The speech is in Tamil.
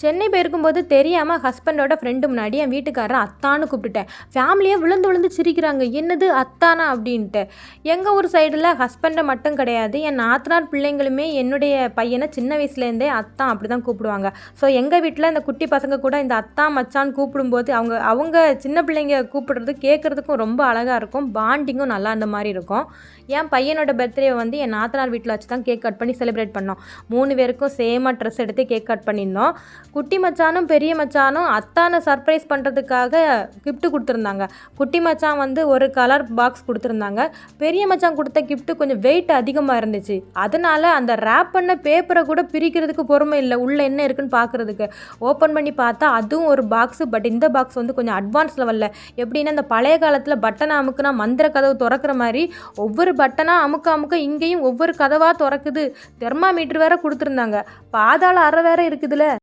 சென்னை போயிருக்கும்போது தெரியாமல் ஹஸ்பண்டோட ஃப்ரெண்டு முன்னாடி என் வீட்டுக்காரரை அத்தான்னு கூப்பிட்டுட்டேன். ஃபேமிலியாக விழுந்து விழுந்து சிரிக்கிறாங்க. என்னது அத்தானா அப்படின்ட்டு. எங்கள் ஊர் சைடில் ஹஸ்பண்டை மட்டும் கிடையாது, என் நாத்தனார் பிள்ளைங்களுமே என்னுடைய பையனை சின்ன வயசுலேருந்தே அத்தான் அப்படி தான் கூப்பிடுவாங்க. ஸோ எங்கள் வீட்டில் இந்த குட்டி பசங்க கூட இந்த அத்தா மச்சான்னு கூப்பிடும்போது அவங்க அவங்க சின்ன பிள்ளைங்க கூப்பிடுறது கேட்குறதுக்கும் ரொம்ப அழகாக இருக்கும். பாண்டிங்கும் நல்லா அந்த மாதிரி இருக்கும். என் பையனோட பர்த்டே வந்து என் நாத்தனார் வீட்டில் வச்சு தான் கேக் கட் பண்ணி செலிப்ரேட் பண்ணோம். 3 பேருக்கும் சேமாக ட்ரெஸ் எடுத்து கேக் கட் பண்ணியிருந்தோம். குட்டி மச்சானும் பெரிய மச்சானும் அத்தானை சர்ப்ரைஸ் பண்ணுறதுக்காக கிஃப்ட்டு கொடுத்துருந்தாங்க. குட்டி மச்சான் வந்து ஒரு கலர் பாக்ஸ் கொடுத்துருந்தாங்க. பெரிய மச்சான் கொடுத்த கிஃப்ட்டு கொஞ்சம் வெயிட் அதிகமாக இருந்துச்சு. அதனால் அந்த ரேப் பண்ண பேப்பரை கூட பிரிக்கிறதுக்கு பொறுமை இல்லை, உள்ளே என்ன இருக்குன்னு பார்க்குறதுக்கு. ஓப்பன் பண்ணி பார்த்தா அதுவும் ஒரு பாக்ஸு. பட் இந்த பாக்ஸ் வந்து கொஞ்சம் அட்வான்ஸ் லெவலில், எப்படின்னா இந்த பழைய காலத்தில் பட்டனை அமுக்குனா மந்திர கதவு திறக்கிற மாதிரி ஒவ்வொரு பட்டனாக அமுக்க அமுக்க இங்கேயும் ஒவ்வொரு கதவாக திறக்குது. தெர்மாமீட்டர் வேறு கொடுத்துருந்தாங்க. பாதாள அறை வேறு இருக்குதுல்ல.